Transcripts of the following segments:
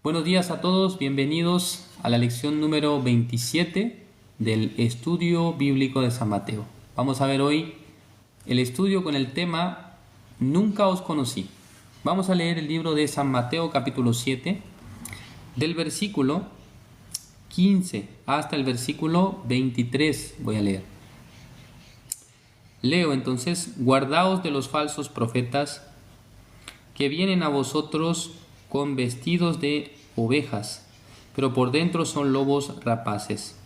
Buenos días a todos, bienvenidos a la lección número 27 del estudio bíblico de San Mateo. Vamos a ver hoy el estudio con el tema Nunca os conocí. Vamos a leer el libro de San Mateo capítulo 7 del versículo 15 hasta el versículo 23 voy a leer. Leo entonces: guardaos de los falsos profetas que vienen a vosotros con vestidos de ovejas, pero por dentro son lobos rapaces.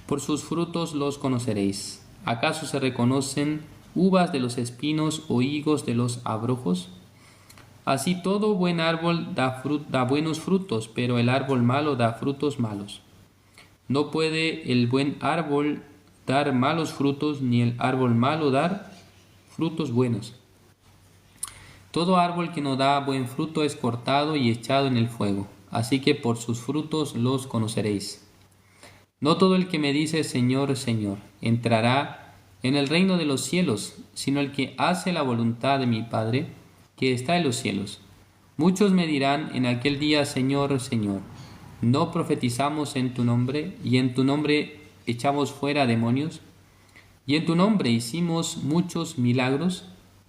Por sus frutos los conoceréis. ¿Acaso se reconocen uvas de los espinos o higos de los abrojos? Así todo buen árbol da buenos frutos, pero el árbol malo da frutos malos. No puede el buen árbol dar malos frutos, ni el árbol malo dar frutos buenos. Todo árbol que no da buen fruto es cortado y echado en el fuego. Así que por sus frutos los conoceréis. No todo el que me dice Señor, Señor, entrará en el reino de los cielos, sino el que hace la voluntad de mi Padre, que está en los cielos. Muchos me dirán en aquel día, Señor, Señor, ¿no profetizamos en tu nombre, y en tu nombre echamos fuera demonios, y en tu nombre hicimos muchos milagros?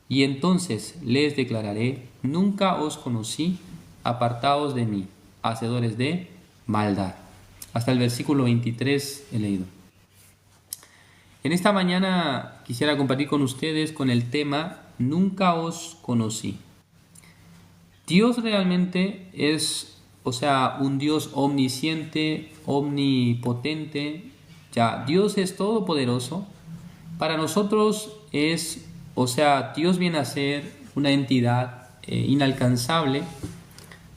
Y entonces les declararé: nunca os conocí, apartaos de mí, hacedores de maldad. Hasta el versículo 23 he leído. En esta mañana quisiera compartir con ustedes con el tema Nunca os conocí. Dios realmente es, un Dios omnisciente, omnipotente. Dios es todopoderoso. Para nosotros es, Dios viene a ser una entidad inalcanzable.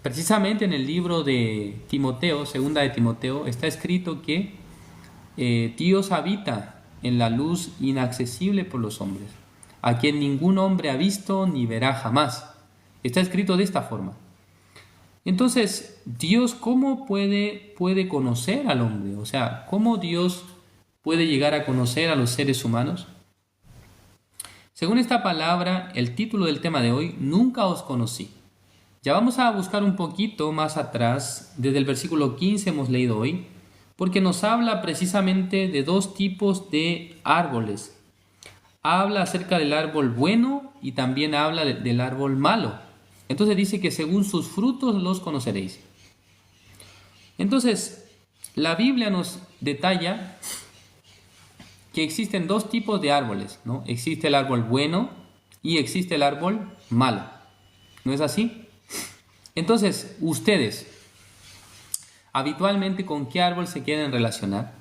Precisamente en el libro de Timoteo, segunda de Timoteo, está escrito que Dios habita en la luz inaccesible por los hombres, a quien ningún hombre ha visto ni verá jamás. Está escrito de esta forma. Entonces, Dios, ¿cómo puede conocer al hombre? ¿Cómo Dios puede llegar a conocer a los seres humanos? Según esta palabra, el título del tema de hoy, Nunca os conocí. Ya vamos a buscar un poquito más atrás, desde el versículo 15 hemos leído hoy, porque nos habla precisamente de dos tipos de árboles. Habla acerca del árbol bueno y también habla del árbol malo. Entonces dice que según sus frutos los conoceréis. Entonces, la Biblia nos detalla que existen dos tipos de árboles, ¿no? Existe el árbol bueno y existe el árbol malo. ¿No es así? Entonces, ustedes, habitualmente, ¿con qué árbol se quieren relacionar?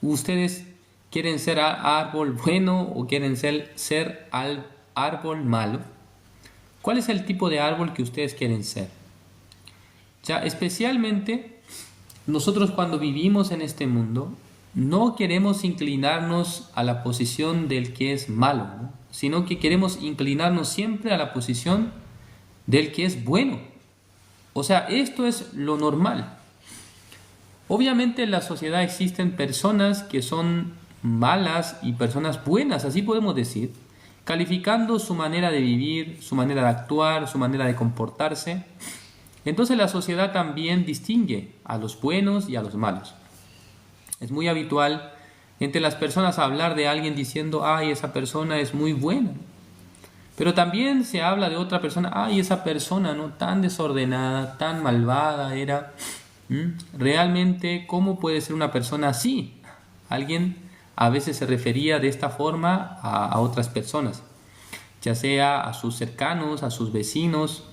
¿Ustedes quieren ser árbol bueno o quieren ser árbol malo? ¿Cuál es el tipo de árbol que ustedes quieren ser? Especialmente, nosotros cuando vivimos en este mundo, no queremos inclinarnos a la posición del que es malo, ¿no? Sino que queremos inclinarnos siempre a la posición del que es bueno. Esto es lo normal. Obviamente en la sociedad existen personas que son malas y personas buenas, así podemos decir, calificando su manera de vivir, su manera de actuar, su manera de comportarse. Entonces la sociedad también distingue a los buenos y a los malos. Es muy habitual entre las personas hablar de alguien diciendo: ay, esa persona es muy buena. Pero también se habla de otra persona: ay, esa persona, ¿no?, tan desordenada, tan malvada era. Realmente, ¿cómo puede ser una persona así? Alguien a veces se refería de esta forma a otras personas, ya sea a sus cercanos, a sus vecinos,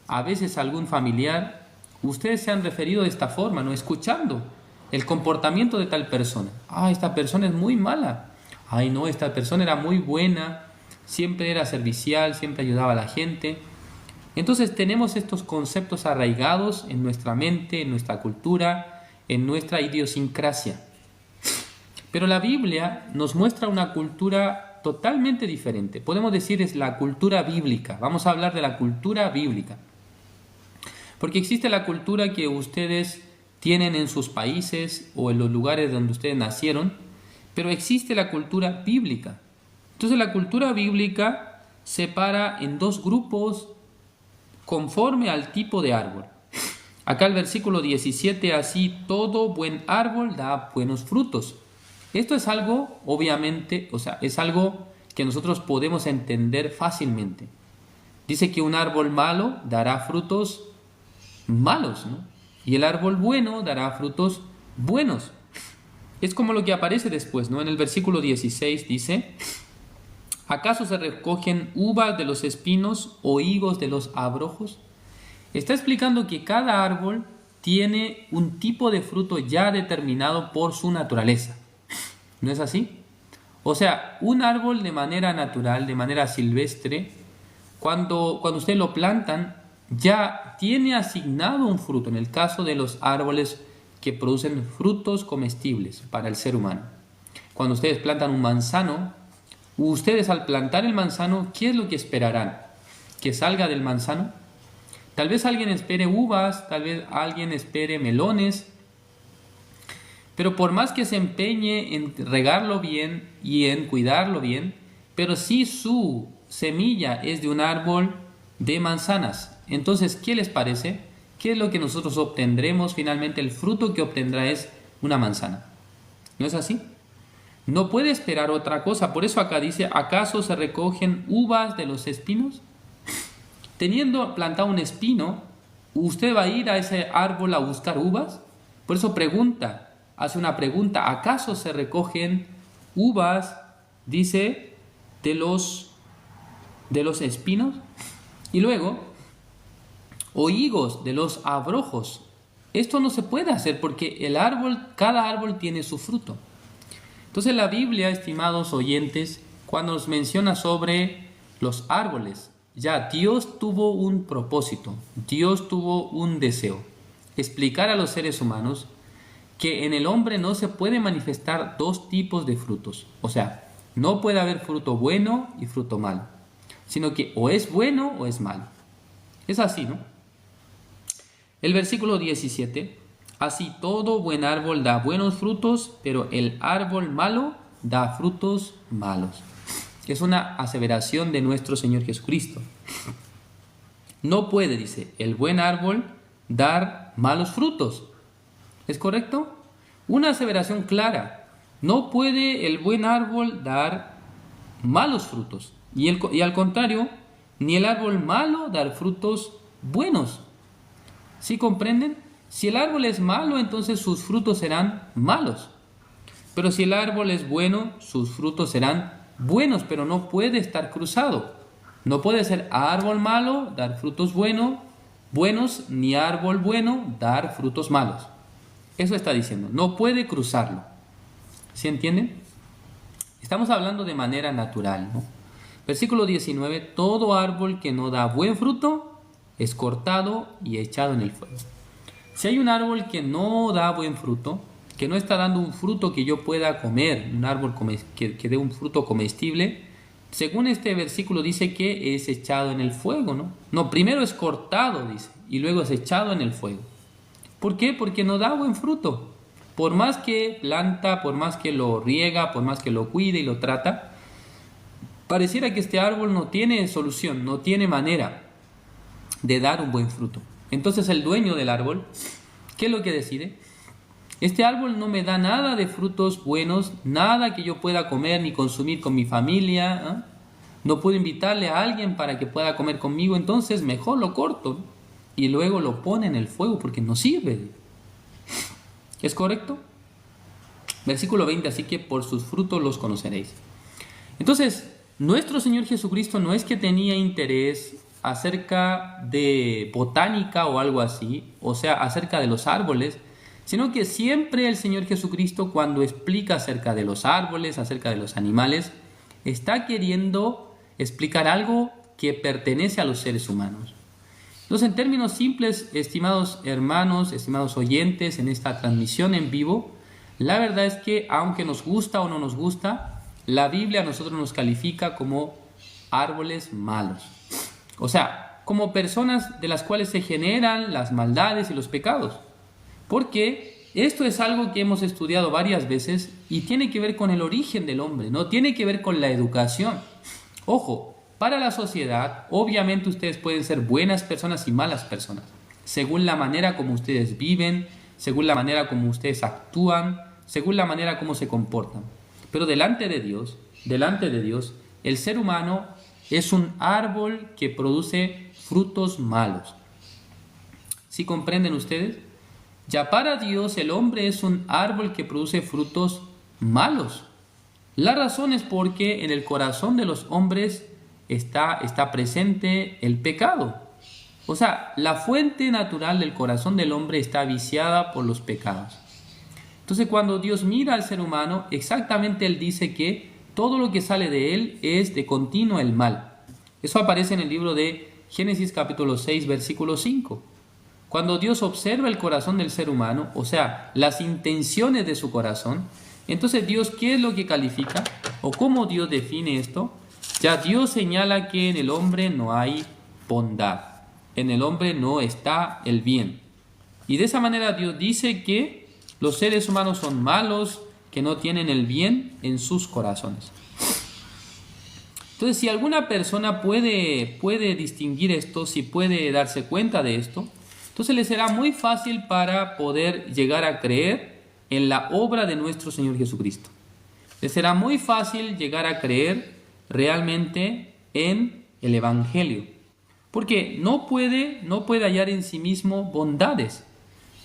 a veces a algún familiar. Ustedes se han referido de esta forma, ¿no?, escuchando el comportamiento de tal persona. Ah, esta persona es muy mala. Ay, no, esta persona era muy buena, siempre era servicial, siempre ayudaba a la gente. Entonces tenemos estos conceptos arraigados en nuestra mente, en nuestra cultura, en nuestra idiosincrasia. Pero la Biblia nos muestra una cultura totalmente diferente. Podemos decir es la cultura bíblica. Vamos a hablar de la cultura bíblica. Porque existe la cultura que ustedes tienen en sus países o en los lugares donde ustedes nacieron, pero existe la cultura bíblica. Entonces la cultura bíblica separa en dos grupos conforme al tipo de árbol. Acá el versículo 17, así todo buen árbol da buenos frutos. Esto es algo, obviamente, o sea, es algo que nosotros podemos entender fácilmente. Dice que un árbol malo dará frutos malos, ¿no? Y el árbol bueno dará frutos buenos. Es como lo que aparece después, ¿no? En el versículo 16 dice, ¿acaso se recogen uvas de los espinos o higos de los abrojos? Está explicando que cada árbol tiene un tipo de fruto ya determinado por su naturaleza. ¿No es así? O sea, un árbol de manera natural, de manera silvestre, cuando ustedes lo plantan, ya tiene asignado un fruto, en el caso de los árboles que producen frutos comestibles para el ser humano. Cuando ustedes plantan un manzano, ustedes al plantar el manzano, ¿qué es lo que esperarán? ¿Que salga del manzano? Tal vez alguien espere uvas, tal vez alguien espere melones, pero por más que se empeñe en regarlo bien y en cuidarlo bien, pero si su semilla es de un árbol de manzanas, entonces, ¿qué les parece? ¿Qué es lo que nosotros obtendremos? Finalmente, el fruto que obtendrá es una manzana. ¿No es así? No puede esperar otra cosa. Por eso acá dice, ¿acaso se recogen uvas de los espinos? Teniendo plantado un espino, ¿usted va a ir a ese árbol a buscar uvas? Por eso hace una pregunta, ¿acaso se recogen uvas, dice, de los espinos? Y luego, o higos de los abrojos. Esto no se puede hacer porque cada árbol tiene su fruto. Entonces la Biblia, estimados oyentes, cuando nos menciona sobre los árboles, ya Dios tuvo un propósito, Dios tuvo un deseo, explicar a los seres humanos que en el hombre no se puede manifestar dos tipos de frutos. O sea, no puede haber fruto bueno y fruto malo, sino que o es bueno o es malo. Es así, ¿no? El versículo 17, así todo buen árbol da buenos frutos, pero el árbol malo da frutos malos. Es una aseveración de nuestro Señor Jesucristo. No puede, dice, el buen árbol dar malos frutos. ¿Es correcto? Una aseveración clara. No puede el buen árbol dar malos frutos. Y al contrario, ni el árbol malo dar frutos buenos. ¿Sí comprenden? Si el árbol es malo, entonces sus frutos serán malos. Pero si el árbol es bueno, sus frutos serán buenos, pero no puede estar cruzado. No puede ser árbol malo, dar frutos buenos, ni árbol bueno, dar frutos malos. Eso está diciendo, no puede cruzarlo. ¿Sí entienden? Estamos hablando de manera natural, ¿no? Versículo 19, todo árbol que no da buen fruto es cortado y echado en el fuego. Si hay un árbol que no da buen fruto, que no está dando un fruto que yo pueda comer, un árbol que dé un fruto comestible, según este versículo dice que es echado en el fuego, ¿no? No, primero es cortado, dice, y luego es echado en el fuego. ¿Por qué? Porque no da buen fruto. Por más que planta, por más que lo riega, por más que lo cuide y lo trata, pareciera que este árbol no tiene solución, no tiene manera de dar un buen fruto. Entonces el dueño del árbol, ¿qué es lo que decide? Este árbol no me da nada de frutos buenos, nada que yo pueda comer ni consumir con mi familia, ¿eh? No puedo invitarle a alguien para que pueda comer conmigo, entonces mejor lo corto y luego lo pone en el fuego porque no sirve. ¿Es correcto? Versículo 20, así que por sus frutos los conoceréis. Entonces, nuestro Señor Jesucristo no es que tenía interés acerca de botánica o algo así, o sea, acerca de los árboles, sino que siempre el Señor Jesucristo, cuando explica acerca de los árboles, acerca de los animales, está queriendo explicar algo que pertenece a los seres humanos. Entonces, en términos simples, estimados hermanos, estimados oyentes, en esta transmisión en vivo, la verdad es que, aunque nos gusta o no nos gusta, la Biblia a nosotros nos califica como árboles malos. O sea, como personas de las cuales se generan las maldades y los pecados. Porque esto es algo que hemos estudiado varias veces y tiene que ver con el origen del hombre, no tiene que ver con la educación. Ojo, para la sociedad, obviamente ustedes pueden ser buenas personas y malas personas. según la manera como ustedes viven, según la manera como ustedes actúan, según la manera como se comportan. Pero delante de Dios, el ser humano es un árbol que produce frutos malos. ¿Sí comprenden ustedes? Ya para Dios el hombre es un árbol que produce frutos malos. La razón es porque en el corazón de los hombres está presente el pecado. O sea, la fuente natural del corazón del hombre está viciada por los pecados. Entonces, cuando Dios mira al ser humano, exactamente Él dice que todo lo que sale de él es de continuo el mal. Eso aparece en el libro de Génesis capítulo 6, versículo 5. Cuando Dios observa el corazón del ser humano, o sea, las intenciones de su corazón, entonces Dios, ¿qué es lo que califica? ¿O cómo Dios define esto? Ya Dios señala que en el hombre no hay bondad. En el hombre no está el bien. Y de esa manera Dios dice que los seres humanos son malos, que no tienen el bien en sus corazones. Entonces, si alguna persona puede distinguir esto, si puede darse cuenta de esto, entonces le será muy fácil para poder llegar a creer en la obra de nuestro Señor Jesucristo. Le será muy fácil llegar a creer realmente en el Evangelio. Porque no puede hallar en sí mismo bondades,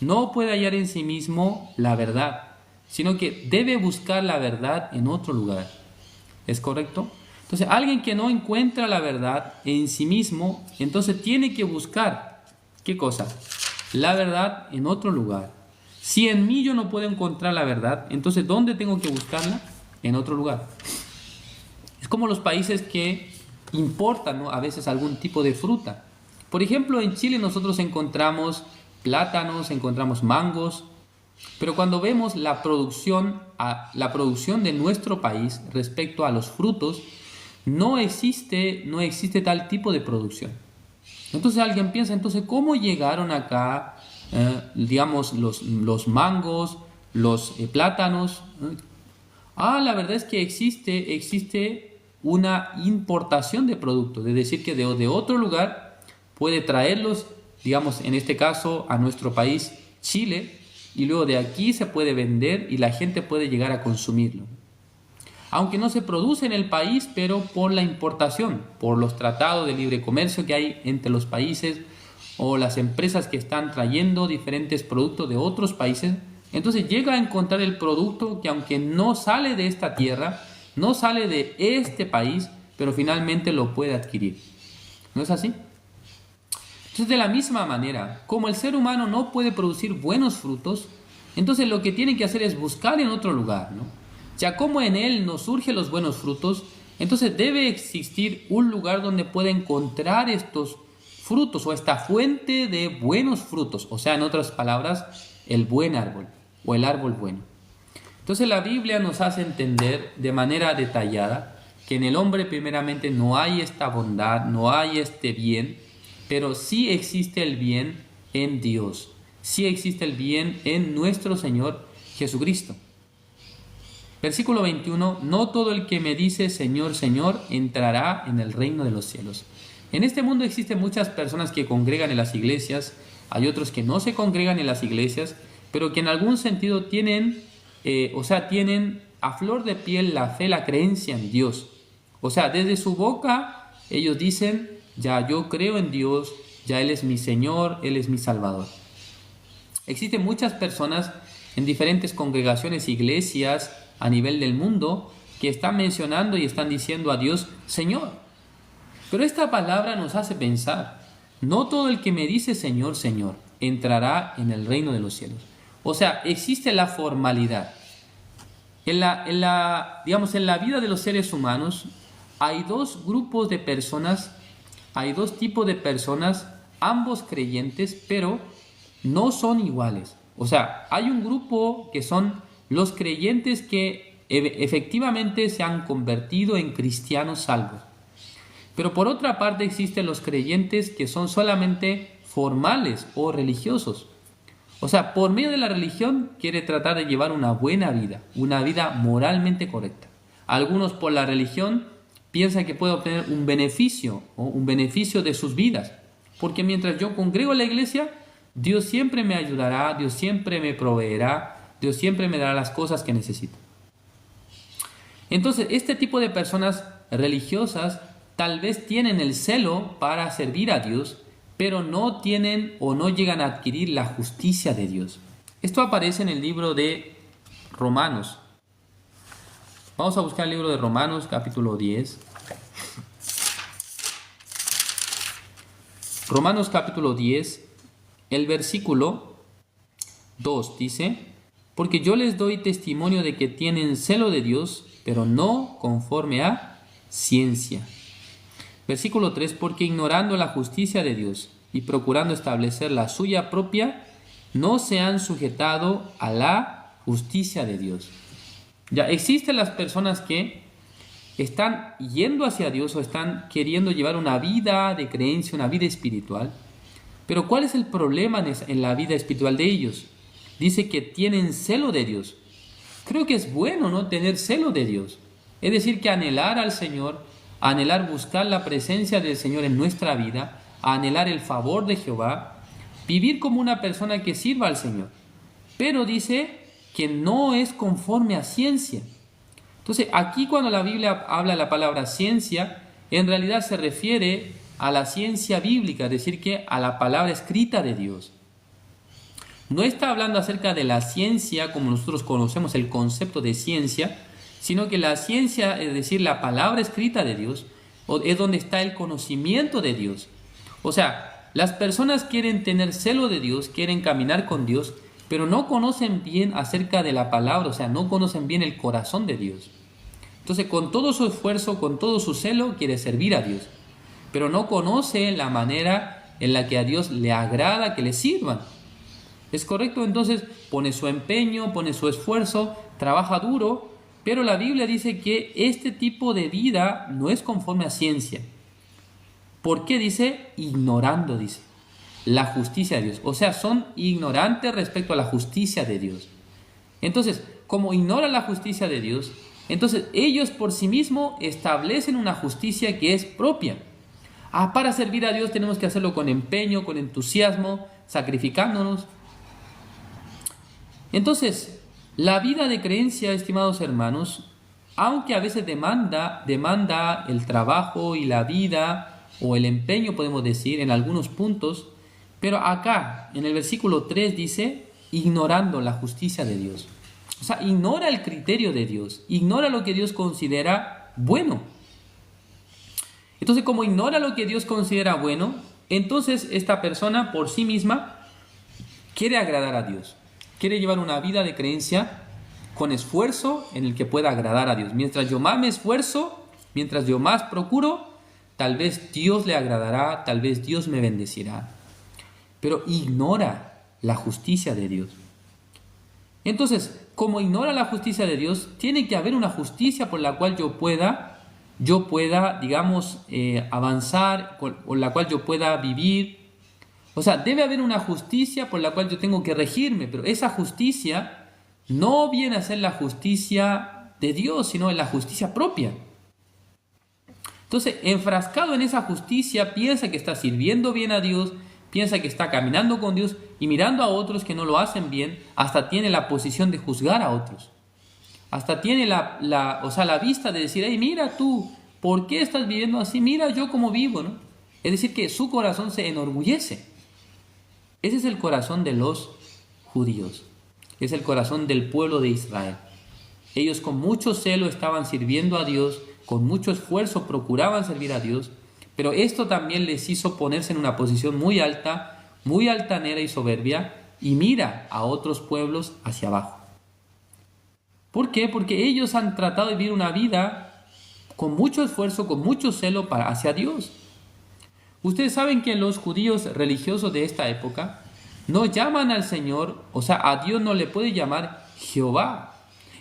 no puede hallar en sí mismo la verdad, sino que debe buscar la verdad en otro lugar. ¿Es correcto? Entonces, alguien que no encuentra la verdad en sí mismo, entonces tiene que buscar, ¿qué cosa? La verdad en otro lugar. Si en mí yo no puedo encontrar la verdad, entonces ¿dónde tengo que buscarla? En otro lugar. Es como los países que importan, ¿no?, a veces algún tipo de fruta. Por ejemplo, en Chile nosotros encontramos plátanos, encontramos mangos, pero cuando vemos la producción de nuestro país respecto a los frutos, no existe tal tipo de producción. Entonces alguien piensa, entonces, ¿cómo llegaron acá, digamos, los mangos, los plátanos? La verdad es que existe una importación de productos, es decir, que de otro lugar puede traerlos, digamos, en este caso, a nuestro país, Chile, y luego de aquí se puede vender y la gente puede llegar a consumirlo. Aunque no se produce en el país, pero por la importación, por los tratados de libre comercio que hay entre los países o las empresas que están trayendo diferentes productos de otros países, entonces llega a encontrar el producto que, aunque no sale de esta tierra, no sale de este país, pero finalmente lo puede adquirir. ¿No es así? Entonces, de la misma manera, como el ser humano no puede producir buenos frutos, entonces lo que tiene que hacer es buscar en otro lugar, ¿no? Ya como en él no surgen los buenos frutos, entonces debe existir un lugar donde pueda encontrar estos frutos o esta fuente de buenos frutos, o sea, en otras palabras, el buen árbol o el árbol bueno. Entonces la Biblia nos hace entender de manera detallada que en el hombre primeramente no hay esta bondad, no hay este bien, pero sí existe el bien en Dios, sí existe el bien en nuestro Señor Jesucristo. Versículo 21, no todo el que me dice Señor, Señor, entrará en el reino de los cielos. En este mundo existen muchas personas que congregan en las iglesias, hay otros que no se congregan en las iglesias, pero que en algún sentido tienen a flor de piel la fe, la creencia en Dios. O sea, desde su boca ellos dicen, ya yo creo en Dios, ya Él es mi Señor, Él es mi Salvador. Existen muchas personas en diferentes congregaciones, iglesias a nivel del mundo, que están mencionando y están diciendo a Dios, Señor. Pero esta palabra nos hace pensar, no todo el que me dice Señor, Señor, entrará en el reino de los cielos. O sea, existe la formalidad. En la vida de los seres humanos hay dos grupos de personas, hay dos tipos de personas, ambos creyentes, pero no son iguales. O sea, hay un grupo que son los creyentes que efectivamente se han convertido en cristianos salvos. Pero por otra parte existen los creyentes que son solamente formales o religiosos. O sea, por medio de la religión quiere tratar de llevar una buena vida, una vida moralmente correcta. Algunos por la religión piensan que puede obtener un beneficio de sus vidas. Porque mientras yo congrego a la iglesia, Dios siempre me ayudará, Dios siempre me proveerá, Dios siempre me dará las cosas que necesito. Entonces, este tipo de personas religiosas tal vez tienen el celo para servir a Dios, pero no tienen o no llegan a adquirir la justicia de Dios. Esto aparece en el libro de Romanos. Vamos a buscar el libro de Romanos, capítulo 10. Romanos, capítulo 10, el versículo 2 dice: porque yo les doy testimonio de que tienen celo de Dios, pero no conforme a ciencia. Versículo 3, porque ignorando la justicia de Dios y procurando establecer la suya propia, no se han sujetado a la justicia de Dios. Ya existen las personas que están yendo hacia Dios o están queriendo llevar una vida de creencia, una vida espiritual. Pero ¿cuál es el problema en la vida espiritual de ellos? Dice que tienen celo de Dios. Creo que es bueno, ¿no?, tener celo de Dios. Es decir, que anhelar al Señor, anhelar buscar la presencia del Señor en nuestra vida, anhelar el favor de Jehová, vivir como una persona que sirva al Señor. Pero dice que no es conforme a ciencia. Entonces, aquí cuando la Biblia habla de la palabra ciencia, en realidad se refiere a la ciencia bíblica, es decir, que a la palabra escrita de Dios. No está hablando acerca de la ciencia como nosotros conocemos el concepto de ciencia, sino que la ciencia, es decir, la palabra escrita de Dios, es donde está el conocimiento de Dios. O sea, las personas quieren tener celo de Dios, quieren caminar con Dios, pero no conocen bien acerca de la palabra, o sea, no conocen bien el corazón de Dios. Entonces, con todo su esfuerzo, con todo su celo, quiere servir a Dios, pero no conoce la manera en la que a Dios le agrada que le sirvan. ¿Es correcto? Entonces, pone su empeño, pone su esfuerzo, trabaja duro, pero la Biblia dice que este tipo de vida no es conforme a ciencia. ¿Por qué dice? Ignorando, dice, la justicia de Dios. O sea, son ignorantes respecto a la justicia de Dios. Entonces, como ignoran la justicia de Dios, entonces ellos por sí mismos establecen una justicia que es propia. Para servir a Dios tenemos que hacerlo con empeño, con entusiasmo, sacrificándonos. Entonces, la vida de creencia, estimados hermanos, aunque a veces demanda el trabajo y la vida o el empeño, podemos decir, en algunos puntos, pero acá, en el versículo 3 dice, ignorando la justicia de Dios. O sea, ignora el criterio de Dios, ignora lo que Dios considera bueno. Entonces, como ignora lo que Dios considera bueno, entonces esta persona por sí misma quiere agradar a Dios. Quiere llevar una vida de creencia con esfuerzo en el que pueda agradar a Dios. Mientras yo más me esfuerzo, mientras yo más procuro, tal vez Dios le agradará, tal vez Dios me bendecirá. Pero ignora la justicia de Dios. Entonces, como ignora la justicia de Dios, tiene que haber una justicia por la cual yo pueda, digamos, avanzar, por la cual yo pueda vivir. O sea, debe haber una justicia por la cual yo tengo que regirme, pero esa justicia no viene a ser la justicia de Dios, sino la justicia propia. Entonces, enfrascado en esa justicia, piensa que está sirviendo bien a Dios, piensa que está caminando con Dios y mirando a otros que no lo hacen bien, hasta tiene la posición de juzgar a otros. Hasta tiene la vista de decir, hey, mira tú, ¿por qué estás viviendo así? Mira yo cómo vivo, ¿no? Es decir, que su corazón se enorgullece. Ese es el corazón de los judíos. Es el corazón del pueblo de Israel. Ellos con mucho celo estaban sirviendo a Dios, con mucho esfuerzo procuraban servir a Dios, pero esto también les hizo ponerse en una posición muy alta, muy altanera y soberbia, y mira a otros pueblos hacia abajo. ¿Por qué? Porque ellos han tratado de vivir una vida con mucho esfuerzo, con mucho celo hacia Dios. Ustedes saben que los judíos religiosos de esta época no llaman al Señor, o sea, a Dios no le puede llamar Jehová.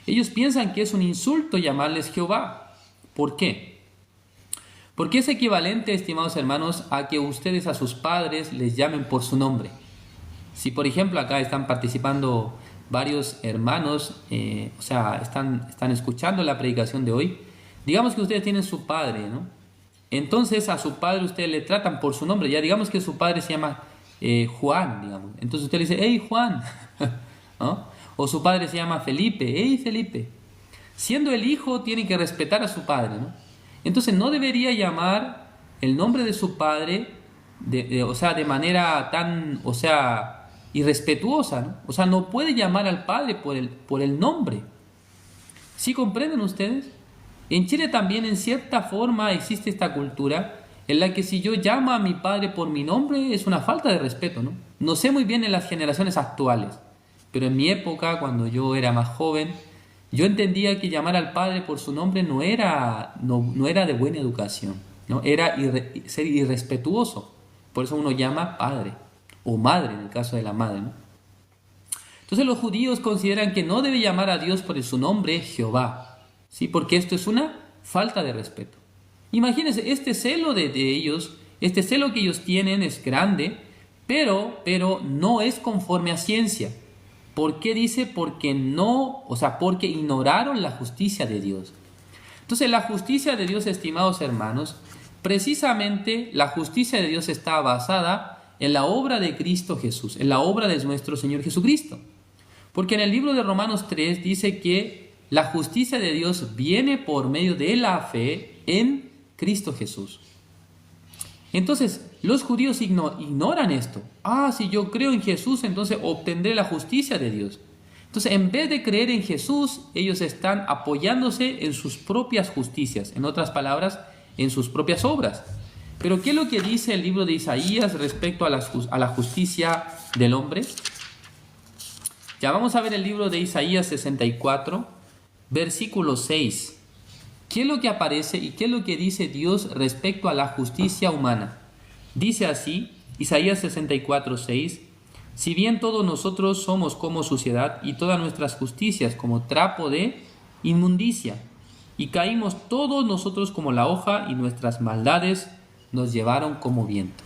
Ellos piensan que es un insulto llamarles Jehová. ¿Por qué? Porque es equivalente, estimados hermanos, a que ustedes a sus padres les llamen por su nombre. Si, por ejemplo, acá están participando varios hermanos, están escuchando la predicación de hoy, digamos que ustedes tienen su padre, ¿no? Entonces a su padre ustedes le tratan por su nombre. Ya digamos que su padre se llama Juan, digamos. Entonces usted le dice, hey Juan, ¿no? O su padre se llama Felipe, hey Felipe. Siendo el hijo, tiene que respetar a su padre, ¿no? Entonces no debería llamar el nombre de su padre, de manera tan, irrespetuosa, ¿no? O sea, no puede llamar al padre por el nombre. ¿Sí comprenden ustedes? En Chile también en cierta forma existe esta cultura en la que si yo llamo a mi padre por mi nombre es una falta de respeto, ¿no? No sé muy bien en las generaciones actuales, pero en mi época, cuando yo era más joven, yo entendía que llamar al padre por su nombre no era de buena educación, ¿no? Era ser irrespetuoso. Por eso uno llama padre o madre en el caso de la madre, ¿no? Entonces los judíos consideran que no debe llamar a Dios por su nombre Jehová, ¿sí? Porque esto es una falta de respeto. Imagínense, este celo de ellos, este celo que ellos tienen es grande, pero no es conforme a ciencia. ¿Por qué dice? Porque ignoraron la justicia de Dios. Entonces la justicia de Dios, estimados hermanos, precisamente la justicia de Dios está basada en la obra de Cristo Jesús, en la obra de nuestro Señor Jesucristo. Porque en el libro de Romanos 3 dice que la justicia de Dios viene por medio de la fe en Cristo Jesús. Entonces, los judíos ignoran esto. Si yo creo en Jesús, entonces obtendré la justicia de Dios. Entonces, en vez de creer en Jesús, ellos están apoyándose en sus propias justicias. En otras palabras, en sus propias obras. Pero, ¿qué es lo que dice el libro de Isaías respecto a la justicia del hombre? Ya vamos a ver el libro de Isaías 64, versículo 6. ¿Qué es lo que aparece y qué es lo que dice Dios respecto a la justicia humana? Dice así, Isaías 64, 6, si bien todos nosotros somos como suciedad y todas nuestras justicias como trapo de inmundicia, y caímos todos nosotros como la hoja y nuestras maldades nos llevaron como viento.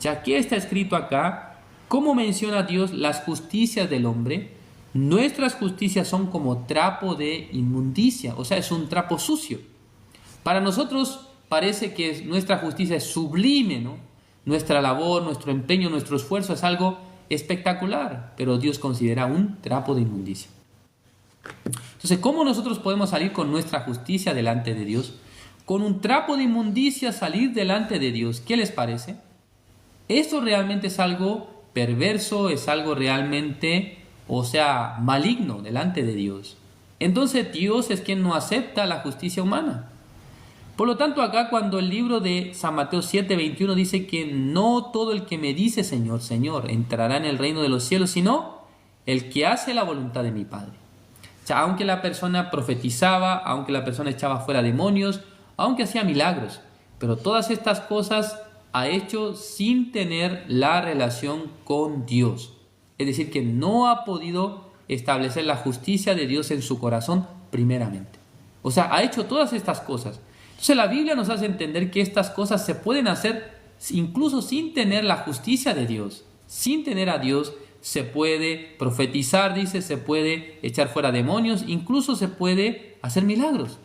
Ya que está escrito acá, ¿cómo menciona Dios las justicias del hombre? Nuestras justicias son como trapo de inmundicia, o sea, es un trapo sucio. Para nosotros parece que nuestra justicia es sublime, ¿no? Nuestra labor, nuestro empeño, nuestro esfuerzo es algo espectacular, pero Dios considera un trapo de inmundicia. Entonces, ¿cómo nosotros podemos salir con nuestra justicia delante de Dios? Con un trapo de inmundicia salir delante de Dios. ¿Qué les parece? Esto realmente es algo perverso, es algo realmente, maligno delante de Dios. Entonces Dios es quien no acepta la justicia humana. Por lo tanto, acá cuando el libro de San Mateo 7:21 dice que no todo el que me dice Señor, Señor, entrará en el reino de los cielos, sino el que hace la voluntad de mi Padre. O sea, aunque la persona profetizaba, aunque la persona echaba fuera demonios, aunque hacía milagros, pero todas estas cosas ha hecho sin tener la relación con Dios. Es decir, que no ha podido establecer la justicia de Dios en su corazón primeramente. O sea, ha hecho todas estas cosas. Entonces la Biblia nos hace entender que estas cosas se pueden hacer incluso sin tener la justicia de Dios. Sin tener a Dios se puede profetizar, dice, se puede echar fuera demonios, incluso se puede hacer milagros.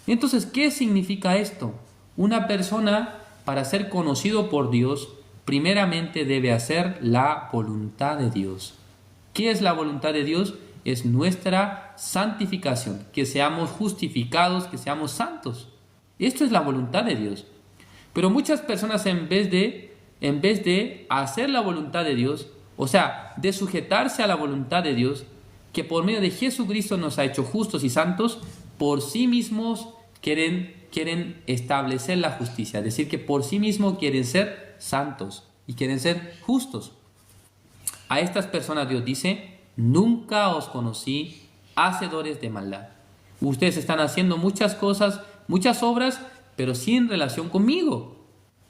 Entonces, ¿qué significa esto? Una persona, para ser conocido por Dios, primeramente debe hacer la voluntad de Dios. ¿Qué es la voluntad de Dios? Es nuestra santificación, que seamos justificados, que seamos santos. Esto es la voluntad de Dios. Pero muchas personas en vez de hacer la voluntad de Dios, o sea, de sujetarse a la voluntad de Dios, que por medio de Jesucristo nos ha hecho justos y santos, por sí mismos quieren establecer la justicia, es decir, que por sí mismos quieren ser santos y quieren ser justos. A estas personas Dios dice: nunca os conocí, hacedores de maldad. Ustedes están haciendo muchas cosas, muchas obras, pero sin relación conmigo.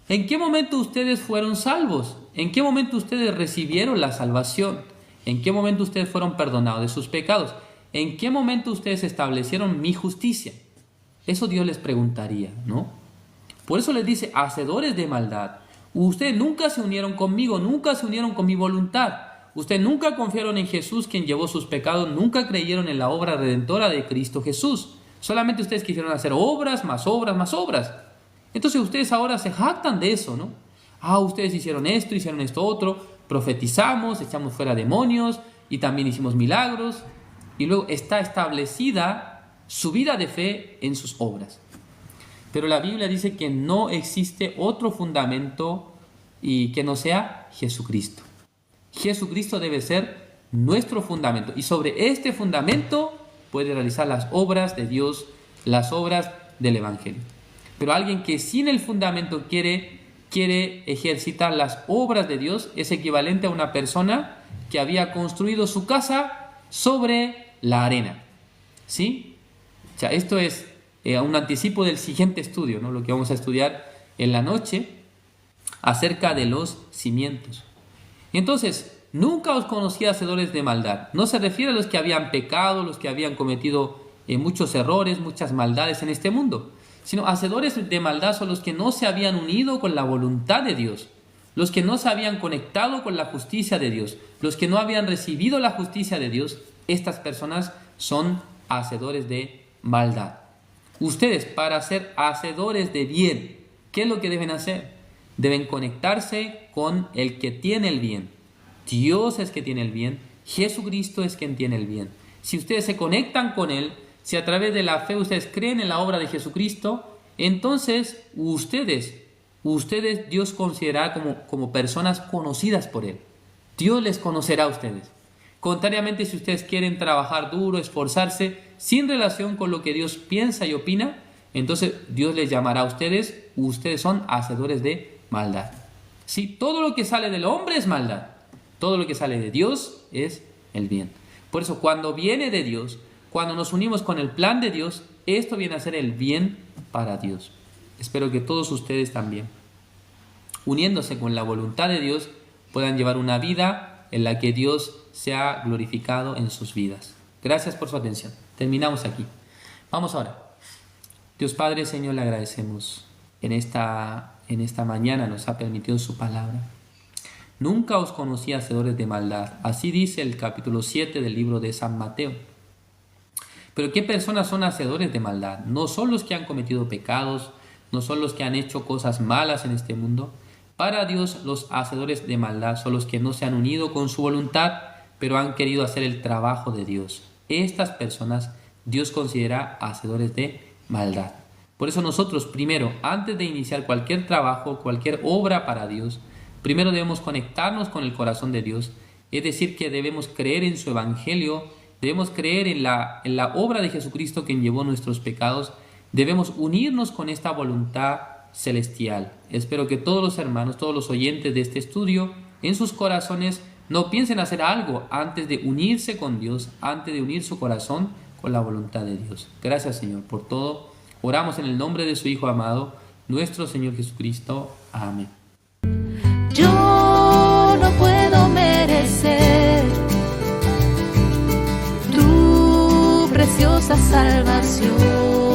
¿En qué momento ustedes fueron salvos? ¿En qué momento ustedes recibieron la salvación? ¿En qué momento ustedes fueron perdonados de sus pecados? ¿En qué momento ustedes establecieron mi justicia? Eso Dios les preguntaría, ¿no? Por eso les dice: hacedores de maldad. Ustedes nunca se unieron conmigo, nunca se unieron con mi voluntad. Ustedes nunca confiaron en Jesús, quien llevó sus pecados, nunca creyeron en la obra redentora de Cristo Jesús. Solamente ustedes quisieron hacer obras, más obras, más obras. Entonces ustedes ahora se jactan de eso, ¿no? ustedes hicieron esto otro, profetizamos, echamos fuera demonios y también hicimos milagros. Y luego está establecida su vida de fe en sus obras. Pero la Biblia dice que no existe otro fundamento y que no sea Jesucristo. Jesucristo debe ser nuestro fundamento. Y sobre este fundamento puede realizar las obras de Dios, las obras del Evangelio. Pero alguien que sin el fundamento quiere ejercitar las obras de Dios es equivalente a una persona que había construido su casa sobre la arena. ¿Sí? O sea, esto es un anticipo del siguiente estudio, ¿no? Lo que vamos a estudiar en la noche acerca de los cimientos. Y entonces, nunca os conocí hacedores de maldad. No se refiere a los que habían pecado, los que habían cometido muchos errores, muchas maldades en este mundo, sino hacedores de maldad son los que no se habían unido con la voluntad de Dios, los que no se habían conectado con la justicia de Dios, los que no habían recibido la justicia de Dios. Estas personas son hacedores de maldad. Ustedes, para ser hacedores de bien, ¿qué es lo que deben hacer? Deben conectarse con el que tiene el bien. Dios es que tiene el bien, Jesucristo es quien tiene el bien. Si ustedes se conectan con Él, si a través de la fe ustedes creen en la obra de Jesucristo, entonces ustedes Dios considerará como personas conocidas por Él. Dios les conocerá a ustedes. Contrariamente, si ustedes quieren trabajar duro, esforzarse, sin relación con lo que Dios piensa y opina, entonces Dios les llamará a ustedes son hacedores de maldad. Sí, todo lo que sale del hombre es maldad. Todo lo que sale de Dios es el bien. Por eso, cuando viene de Dios, cuando nos unimos con el plan de Dios, esto viene a ser el bien para Dios. Espero que todos ustedes también, uniéndose con la voluntad de Dios, puedan llevar una vida en la que Dios sea glorificado en sus vidas. Gracias por su atención. Terminamos aquí. Vamos ahora. Dios Padre, Señor, le agradecemos. En esta mañana nos ha permitido su palabra. Nunca os conocí hacedores de maldad. Así dice el capítulo 7 del libro de San Mateo. Pero ¿qué personas son hacedores de maldad? No son los que han cometido pecados, no son los que han hecho cosas malas en este mundo. Para Dios, los hacedores de maldad son los que no se han unido con su voluntad, pero han querido hacer el trabajo de Dios. Estas personas Dios considera hacedores de maldad. Por eso nosotros primero, antes de iniciar cualquier trabajo, cualquier obra para Dios, primero debemos conectarnos con el corazón de Dios, es decir, que debemos creer en su evangelio, debemos creer en la obra de Jesucristo quien llevó nuestros pecados, debemos unirnos con esta voluntad celestial. Espero que todos los hermanos, todos los oyentes de este estudio, en sus corazones no piensen hacer algo antes de unirse con Dios, antes de unir su corazón con la voluntad de Dios. Gracias, Señor, por todo. Oramos en el nombre de su Hijo amado, nuestro Señor Jesucristo. Amén. Yo no puedo merecer tu preciosa salvación.